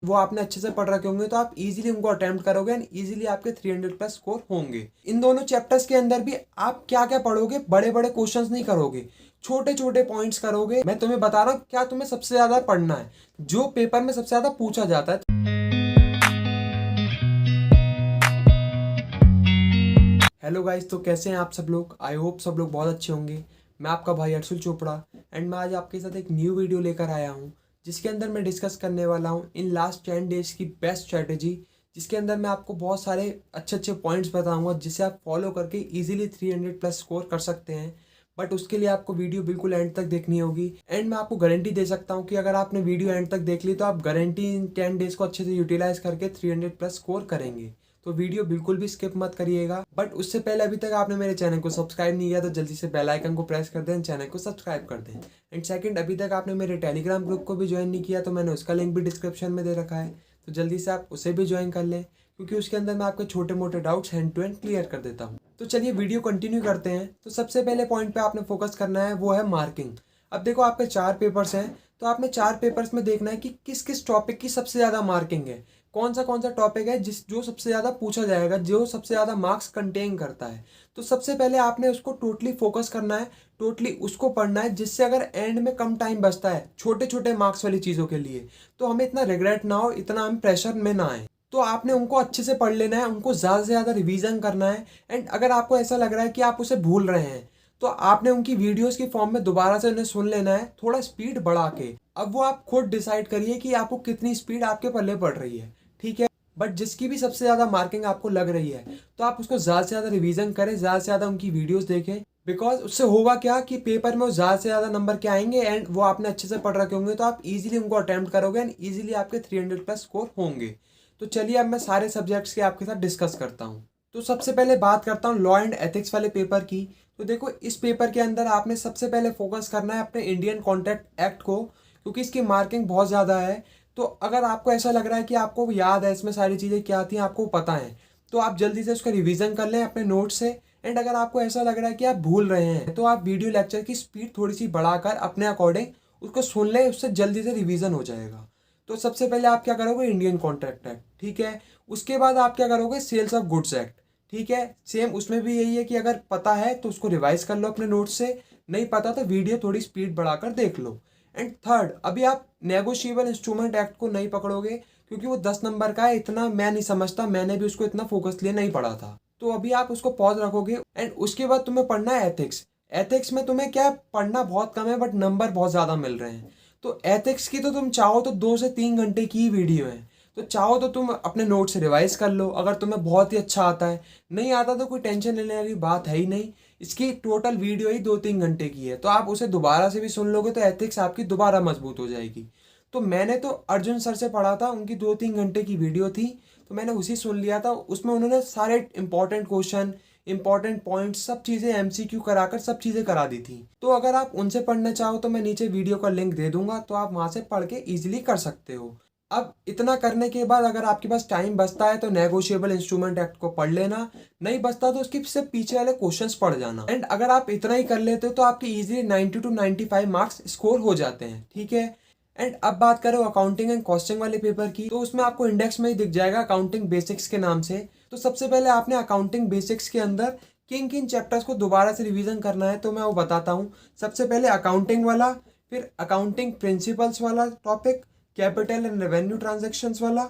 वो आपने अच्छे से पढ़ रखे होंगे तो आप इजीली उनको अटेम्प्ट करोगे एंड इजीली आपके 300 प्लस स्कोर होंगे। इन दोनों चैप्टर्स के अंदर भी आप क्या क्या पढ़ोगे, बड़े बड़े क्वेश्चंस नहीं करोगे, छोटे छोटे पॉइंट्स करोगे। मैं तुम्हें बता रहा हूँ क्या तुम्हें सबसे ज्यादा पढ़ना है, जो पेपर में सबसे ज्यादा पूछा जाता है। हेलो गाइस, तो कैसे हैं आप सब लोग? आई होप सब लोग बहुत अच्छे होंगे। मैं आपका भाई अर्शुल चोपड़ा एंड मैं आज आपके साथ एक न्यू वीडियो लेकर आया हूं, जिसके अंदर मैं डिस्कस करने वाला हूं इन लास्ट 10 डेज की बेस्ट स्ट्रेटेजी, जिसके अंदर मैं आपको बहुत सारे अच्छे अच्छे पॉइंट्स बताऊंगा जिसे आप फॉलो करके इजीली 300 प्लस स्कोर कर सकते हैं। बट उसके लिए आपको वीडियो बिल्कुल एंड तक देखनी होगी एंड मैं आपको गारंटी दे सकता हूँ कि अगर आपने वीडियो एंड तक देख ली तो आप गारंटी इन 10 डेज को अच्छे से यूटिलाइज करके 300 प्लस स्कोर करेंगे। तो वीडियो बिल्कुल भी स्किप मत करिएगा। बट उससे पहले अभी तक आपने मेरे चैनल को सब्सक्राइब नहीं किया तो जल्दी से बेल आइकन को प्रेस कर दें, चैनल को सब्सक्राइब कर दें। एंड सेकंड, अभी तक आपने मेरे टेलीग्राम ग्रुप को भी ज्वाइन नहीं किया तो मैंने उसका लिंक भी डिस्क्रिप्शन में दे रखा है, तो जल्दी से आप उसे भी ज्वाइन कर लें, क्योंकि उसके अंदर मैं आपके छोटे मोटे doubts hand to hand clear कर देता हूँ। तो चलिए वीडियो कंटिन्यू करते हैं। तो सबसे पहले पॉइंट पे आपने फोकस करना है, वो है मार्किंग। अब देखो, आपके 4 पेपर्स हैं तो आपने 4 पेपर्स में देखना है कि किस किस टॉपिक की सबसे ज़्यादा मार्किंग है, कौन सा टॉपिक है जो सबसे ज़्यादा पूछा जाएगा, जो सबसे ज़्यादा मार्क्स कंटेन करता है। तो सबसे पहले आपने उसको टोटली फोकस करना है, टोटली उसको पढ़ना है, जिससे अगर एंड में कम टाइम बचता है छोटे छोटे मार्क्स वाली चीज़ों के लिए तो हमें इतना रिग्रेट ना हो, इतना हम प्रेशर में ना आए। तो आपने उनको अच्छे से पढ़ लेना है, उनको ज़्यादा से ज़्यादा रिवीजन करना है। एंड अगर आपको ऐसा लग रहा है कि आप उसे भूल रहे हैं तो आपने उनकी वीडियोस की फॉर्म में दोबारा से उन्हें सुन लेना है, थोड़ा स्पीड बढ़ा के। अब वो आप खुद डिसाइड करिए कि आपको कितनी स्पीड आपके पल्ले पड़ रही है, ठीक है। बट जिसकी भी सबसे ज़्यादा मार्किंग आपको लग रही है तो आप उसको ज़्यादा से ज़्यादा रिवीजन करें, ज़्यादा से ज़्यादा उनकी वीडियोस देखें। बिकॉज उससे होगा क्या कि पेपर में वो ज़्यादा से ज़्यादा नंबर के आएंगे एंड वो आपने अच्छे से पढ़ रखे होंगे तो आप इजीली उनको अटेम्प्ट करोगे एंड इजीली आपके 300 प्लस स्कोर होंगे। तो चलिए अब मैं सारे सब्जेक्ट्स के आपके साथ डिस्कस करता हूँ। तो सबसे पहले बात करता हूँ लॉ एंड एथिक्स वाले पेपर की। तो देखो, इस पेपर के अंदर आपने सबसे पहले फोकस करना है अपने इंडियन कॉन्ट्रैक्ट एक्ट को, क्योंकि इसकी मार्किंग बहुत ज़्यादा है। तो अगर आपको ऐसा लग रहा है कि आपको याद है इसमें सारी चीज़ें क्या थी, आपको पता है, तो आप जल्दी से उसका रिवीजन कर लें अपने नोट से। एंड अगर आपको ऐसा लग रहा है कि आप भूल रहे हैं तो आप वीडियो लेक्चर की स्पीड थोड़ी सी बढ़ाकर अपने अकॉर्डिंग उसको सुन लें, उससे जल्दी से रिवीजन हो जाएगा। तो सबसे पहले आप क्या करोगे, इंडियन कॉन्ट्रैक्ट एक्ट, ठीक है। उसके बाद आप क्या करोगे, सेल्स ऑफ गुड्स एक्ट, ठीक है। सेम उसमें भी यही है कि अगर पता है तो उसको रिवाइज कर लो अपने नोट्स से, नहीं पता तो वीडियो थोड़ी स्पीड बढ़ाकर देख लो। एंड थर्ड, अभी आप नेगोशिएबल इंस्ट्रूमेंट एक्ट को नहीं पकड़ोगे, क्योंकि वो 10 नंबर का है, इतना मैं नहीं समझता, मैंने भी उसको इतना फोकस लिए नहीं पढ़ा था। तो अभी आप उसको पॉज रखोगे एंड उसके बाद तुम्हें पढ़ना है एथिक्स। एथिक्स में तुम्हें क्या है, पढ़ना बहुत कम है बट नंबर बहुत ज़्यादा मिल रहे हैं। तो एथिक्स की तो तुम चाहो तो 2 से 3 घंटे की वीडियो है, तो चाहो तो तुम अपने नोट से रिवाइज कर लो। अगर तुम्हें बहुत ही अच्छा आता है, नहीं आता तो कोई टेंशन लेने वाली बात है ही नहीं। इसकी टोटल वीडियो ही 2-3 घंटे की है, तो आप उसे दोबारा से भी सुन लोगे तो एथिक्स आपकी दोबारा मजबूत हो जाएगी। तो मैंने तो अर्जुन सर से पढ़ा था, उनकी 2-3 घंटे की वीडियो थी, तो मैंने उसी सुन लिया था। उसमें उन्होंने सारे इंपॉर्टेंट क्वेश्चन, इंपॉर्टेंट पॉइंट, सब चीज़ें एमसीक्यू कराकर सब चीज़ें करा दी थी। तो अगर आप उनसे पढ़ना चाहो तो मैं नीचे वीडियो का लिंक दे दूंगा, तो आप वहाँ से पढ़ के ईजिली कर सकते हो। अब इतना करने के बाद अगर आपके पास टाइम बचता है तो नेगोशिएबल इंस्ट्रूमेंट एक्ट को पढ़ लेना, नहीं बचता तो उसके सिर्फ पीछे वाले क्वेश्चंस पढ़ जाना। एंड अगर आप इतना ही कर लेते हो तो आपके इजीली 90 to 95 मार्क्स स्कोर हो जाते हैं, ठीक है। एंड अब बात करो अकाउंटिंग एंड कॉस्टिंग वाले पेपर की, तो उसमें आपको इंडेक्स में ही दिख जाएगा अकाउंटिंग बेसिक्स के नाम से। तो सबसे पहले आपने अकाउंटिंग बेसिक्स के अंदर किन किन चैप्टर्स को दोबारा से रिवीजन करना है तो मैं वो बताता हूँ। सबसे पहले अकाउंटिंग वाला, फिर अकाउंटिंग प्रिंसिपल्स वाला topic, capital and revenue transactions वाला,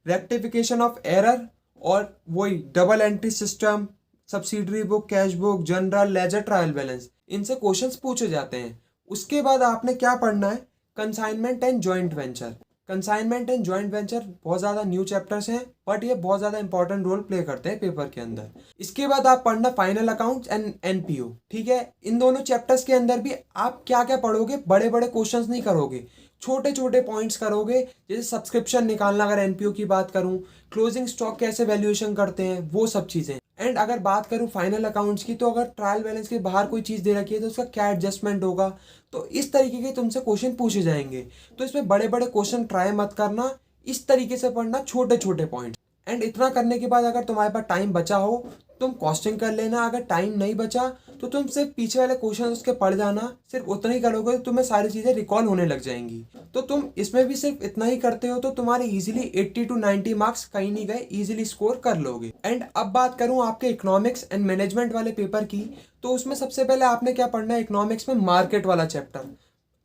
रेक्टिफिकेशन ऑफ एरर, और वही double entry system, subsidiary book, cash book, general ledger, trial balance, इनसे क्वेश्चंस पूछे जाते हैं। उसके बाद आपने क्या पढ़ना है, consignment and joint venture. Consignment and joint venture बहुत ज़्यादा न्यू चैप्टर्स हैं बट ये बहुत ज़्यादा इंपॉर्टेंट रोल प्ले करते हैं पेपर के अंदर। इसके बाद आप पढ़ना फाइनल अकाउंट्स एंड एनपीओ, ठीक है। इन दोनों चैप्टर्स के अंदर भी आप क्या क्या पढ़ोगे, बड़े बड़े क्वेश्चंस नहीं करोगे, छोटे छोटे पॉइंट्स करोगे। जैसे सब्सक्रिप्शन निकालना, अगर एनपीओ की बात करूं, क्लोजिंग स्टॉक कैसे वैल्यूएशन करते हैं, वो सब चीज़ें। एंड अगर बात करूं फाइनल अकाउंट्स की, तो अगर ट्रायल बैलेंस के बाहर कोई चीज़ दे रखी है तो उसका क्या एडजस्टमेंट होगा, तो इस तरीके के तुमसे क्वेश्चन पूछे जाएंगे। तो इसमें बड़े बड़े क्वेश्चन ट्राई मत करना, इस तरीके से पढ़ना छोटे छोटे पॉइंट। एंड इतना करने के बाद अगर तुम्हारे पास टाइम बचा हो तुम कॉस्टिंग कर लेना। अगर टाइम नहीं बचा तो तुम सिर्फ पीछे वाले क्वेश्चन उसके पढ़ जाना, सिर्फ उतना ही करोगे तो तुम्हें सारी चीज़ें रिकॉल होने लग जाएंगी। तो तुम इसमें भी सिर्फ इतना ही करते हो तो तुम्हारे इजीली 80 to 90 मार्क्स कहीं नहीं गए, इजीली स्कोर कर लोगे। एंड अब बात करूं आपके इकोनॉमिक्स एंड मैनेजमेंट वाले पेपर की, तो उसमें सबसे पहले आपने क्या पढ़ना है, इकोनॉमिक्स में मार्केट वाला चैप्टर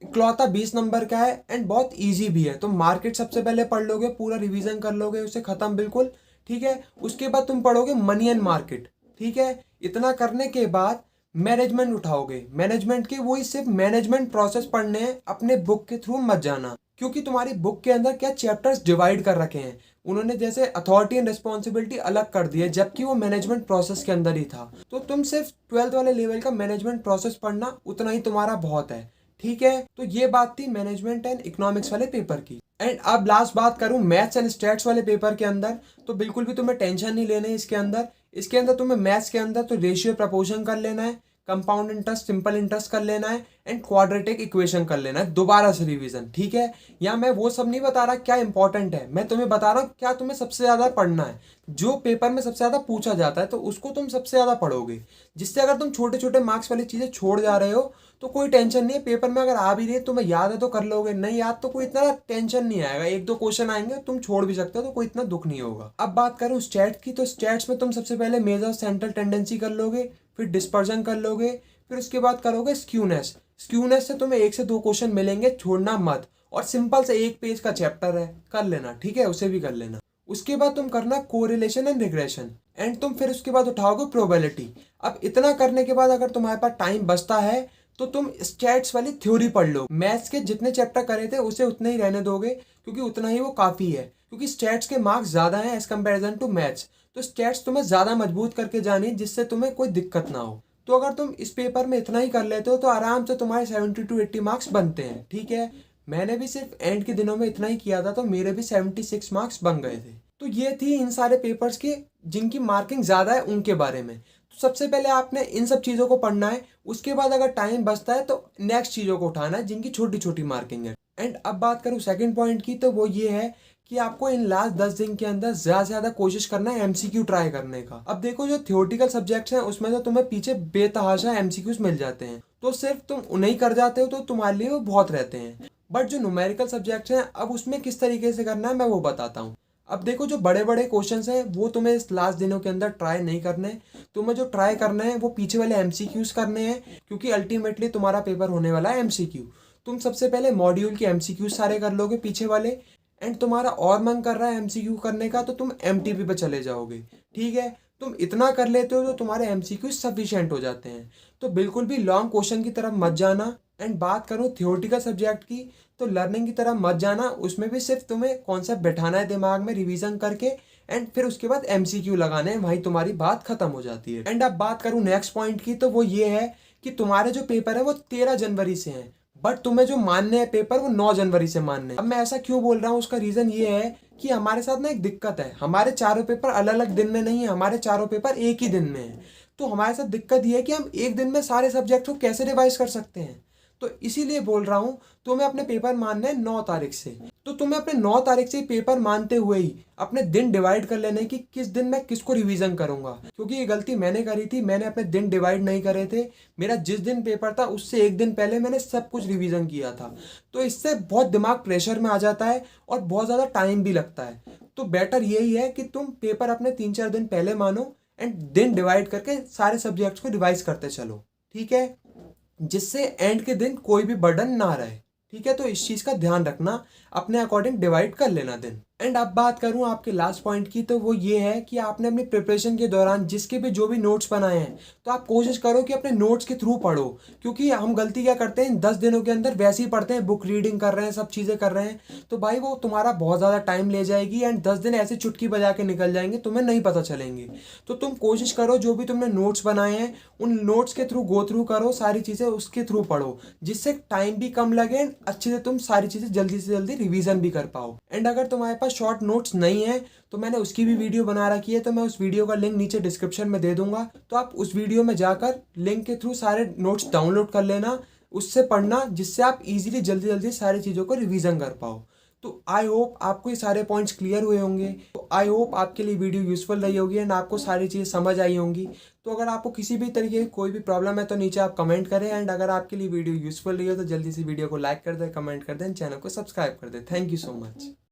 इकलौता 20 नंबर का है एंड बहुत इजी भी है। तो मार्केट सबसे पहले पढ़ लोगे, पूरा रिवीजन कर लोगे उसे खत्म बिल्कुल, ठीक है। उसके बाद तुम पढ़ोगे मनी एंड मार्केट, ठीक है। इतना करने के बाद मैनेजमेंट उठाओगे। मैनेजमेंट के वही सिर्फ मैनेजमेंट प्रोसेस पढ़ने हैं, अपने बुक के थ्रू मत जाना, क्योंकि तुम्हारी बुक के अंदर क्या चैप्टर्स डिवाइड कर रखे हैं उन्होंने, जैसे अथॉरिटी एंड रिस्पॉन्सिबिलिटी अलग कर दी है, जबकि वो मैनेजमेंट प्रोसेस के अंदर ही था। तो तुम सिर्फ 12th वाले लेवल का मैनेजमेंट प्रोसेस पढ़ना, उतना ही तुम्हारा बहुत है, ठीक है। तो ये बात थी मैनेजमेंट एंड इकोनॉमिक्स वाले पेपर की। एंड अब लास्ट बात करूं मैथ्स एंड स्टैट्स वाले पेपर के अंदर, तो बिल्कुल भी तुम्हें टेंशन नहीं लेना है इसके अंदर तुम्हें मैथ्स के अंदर तो रेशियो प्रपोर्शन कर लेना है, कंपाउंड इंटरेस्ट, सिंपल इंटरेस्ट कर लेना है एंड क्वाड्रेटिक इक्वेशन कर लेना है दोबारा से रिवीजन, ठीक है। या मैं वो सब नहीं बता रहा क्या इंपॉर्टेंट है, मैं तुम्हें बता रहा हूँ क्या तुम्हें सबसे ज्यादा पढ़ना है। जो पेपर में सबसे ज्यादा पूछा जाता है तो उसको तुम सबसे ज्यादा पढ़ोगे, जिससे अगर तुम छोटे छोटे मार्क्स वाली चीजें छोड़ जा रहे हो तो कोई टेंशन नहीं है। पेपर में अगर आ भी रही है तुम्हें याद है तो कर लोगे, नहीं याद तो कोई इतना टेंशन नहीं आएगा, एक दो क्वेश्चन आएंगे तुम छोड़ भी सकते हो तो कोई इतना दुख नहीं होगा। अब बात करूं स्टैट्स की, तो स्टैट्स में तुम सबसे पहले मेजर सेंट्रल टेंडेंसी कर लोगे, फिर डिस्पर्जन कर लोगे, फिर उसके बाद करोगे स्क्यूनेस। स्क्यूनेस से तुम्हें 1 से 2 क्वेश्चन मिलेंगे, छोड़ना मत। और सिंपल से 1 पेज का चैप्टर है, कर लेना, ठीक है, उसे भी कर लेना। उसके बाद तुम करना कोरिलेशन एंड रिग्रेशन एंड तुम फिर उसके बाद उठाओगे प्रोबेबिलिटी। अब इतना करने के बाद अगर तुम्हारे पास टाइम बचता है तो तुम स्टैट्स वाली थ्योरी पढ़ लो। मैथ्स के जितने चैप्टर करे थे उसे उतने ही रहने दोगे, क्योंकि उतना ही वो काफी है, क्योंकि स्टैट्स के मार्क्स ज्यादा हैं एज कंपेरिजन टू मैथ्स। तो स्टैट्स तुम्हें ज्यादा मजबूत करके जानी, जिससे तुम्हें कोई दिक्कत ना हो। तो अगर तुम इस पेपर में इतना ही कर लेते हो तो आराम से तुम्हारे 70 to 80 मार्क्स बनते हैं, ठीक है। मैंने भी सिर्फ एंड के दिनों में इतना ही किया था तो मेरे भी 76 मार्क्स बन गए थे। तो ये थी इन सारे पेपर्स के जिनकी मार्किंग ज़्यादा है उनके बारे में। तो सबसे पहले आपने इन सब चीज़ों को पढ़ना है, उसके बाद अगर टाइम बचता है तो नेक्स्ट चीज़ों को उठाना है जिनकी छोटी छोटी मार्किंग है। एंड अब बात करूँ सेकंड पॉइंट की, तो वो ये है कि आपको इन लास्ट 10 दिन के अंदर ज़्यादा से ज़्यादा कोशिश करना है एमसीक्यू ट्राई करने का। अब देखो जो थियोरटिकल सब्जेक्ट्स हैं उसमें तो तुम्हें पीछे बेतहाशा एमसीक्यूज मिल जाते हैं, तो सिर्फ तुम उन्हें कर जाते हो तो तुम्हारे लिए वो बहुत रहते हैं। बट जो न्यूमेरिकल सब्जेक्ट्स हैं, अब उसमें किस तरीके से करना है मैं वो बताता हूँ। अब देखो जो बड़े बड़े क्वेश्चंस हैं वो तुम्हें इस लास्ट दिनों के अंदर ट्राई नहीं करने, तुम्हें जो ट्राई करना है वो पीछे वाले एमसीक्यूज करने हैं, क्योंकि अल्टीमेटली तुम्हारा पेपर होने वाला है एमसीक्यू। तुम सबसे पहले मॉड्यूल के एमसीक्यूज सारे कर लोगे पीछे वाले, एंड तुम्हारा और मन कर रहा है एमसीक्यू करने का तो तुम एमटीपी पे चले जाओगे, ठीक है। तुम इतना कर लेते हो तो तुम्हारे एमसीक्यू सफिशिएंट हो जाते हैं। तो बिल्कुल भी लॉन्ग क्वेश्चन की तरफ मत जाना। एंड बात करूँ थियोरटिकल सब्जेक्ट की, तो लर्निंग की तरफ मत जाना, उसमें भी सिर्फ तुम्हें कॉन्सेप्ट बैठाना है दिमाग में रिवीजन करके, एंड फिर उसके बाद एमसीक्यू लगाने हैं, वहीं तुम्हारी बात खत्म हो जाती है। एंड अब बात करूँ नेक्स्ट पॉइंट की, तो वो ये है कि तुम्हारे जो पेपर है वो 13 जनवरी से हैं, बट तुम्हें जो मानने हैं पेपर वो 9 जनवरी से मानने हैं। अब मैं ऐसा क्यों बोल रहा हूँ, उसका रीजन ये है कि हमारे साथ ना एक दिक्कत है, हमारे चारों पेपर अलग अलग दिन में नहीं है, हमारे चारों पेपर एक ही दिन में है। तो हमारे साथ दिक्कत ये है कि हम एक दिन में सारे सब्जेक्ट को कैसे रिवाइज कर सकते हैं। तो इसीलिए बोल रहा हूँ तुम्हें अपने पेपर मानने हैं 9 तारीख से। तो तुम्हें अपने 9 तारीख से पेपर मानते हुए ही अपने दिन डिवाइड कर लेने कि किस दिन मैं किसको रिवीजन करूंगा, क्योंकि ये गलती मैंने करी थी, मैंने अपने दिन डिवाइड नहीं करे थे। मेरा जिस दिन पेपर था उससे एक दिन पहले मैंने सब कुछ रिवीजन किया था, तो इससे बहुत दिमाग प्रेशर में आ जाता है और बहुत ज़्यादा टाइम भी लगता है। तो बेटर यही है कि तुम पेपर अपने 3-4 दिन पहले मानो एंड दिन डिवाइड करके सारे सब्जेक्ट्स को रिवाइज करते चलो, ठीक है, जिससे एंड के दिन कोई भी बर्डन ना रहे, ठीक है। तो इस चीज़ का ध्यान रखना, अपने अकॉर्डिंग डिवाइड कर लेना दिन। एंड अब बात करूं आपके लास्ट पॉइंट की, तो वो ये है कि आपने अपनी प्रिपरेशन के दौरान जिसके भी जो भी नोट्स बनाए हैं तो आप कोशिश करो कि अपने नोट्स के थ्रू पढ़ो, क्योंकि हम गलती क्या करते हैं 10 दिनों के अंदर वैसे ही पढ़ते हैं, बुक रीडिंग कर रहे हैं, सब चीज़ें कर रहे हैं, तो भाई वो तुम्हारा बहुत ज़्यादा टाइम ले जाएगी एंड 10 दिन ऐसे चुटकी बजा के निकल जाएंगे, तुम्हें नहीं पता चलेंगे। तो तुम कोशिश करो जो भी तुमने नोट्स बनाए हैं उन नोट्स के थ्रू गो थ्रू करो, सारी चीज़ें उसके थ्रू पढ़ो, जिससे टाइम भी कम लगे एंड अच्छे से तुम सारी चीज़ें जल्दी से जल्दी रिवीजन भी कर पाओ। एंड अगर तुम्हारे पास शॉर्ट नोट्स नहीं है तो मैंने उसकी भी वीडियो बना रखी है, तो मैं उस वीडियो का लिंक नीचे डिस्क्रिप्शन में दे दूंगा, तो आप उस वीडियो में जाकर लिंक के थ्रू सारे नोट्स डाउनलोड कर लेना, उससे पढ़ना, जिससे आप इजीली जल्दी जल्दी सारी चीज़ों को रिवीजन कर पाओ। तो आई होप आपको ये सारे पॉइंट्स क्लियर हुए होंगे। तो आई होप आपके लिए वीडियो यूज़फुल रही होगी एंड आपको सारी चीज़ें समझ आई होंगी। तो अगर आपको किसी भी तरीके की कोई भी प्रॉब्लम है तो नीचे आप कमेंट करें, एंड अगर आपके लिए वीडियो यूज़फुल रही हो तो जल्दी से वीडियो को लाइक कर दें, कमेंट कर दें, चैनल को सब्सक्राइब कर दें। Thank you so much.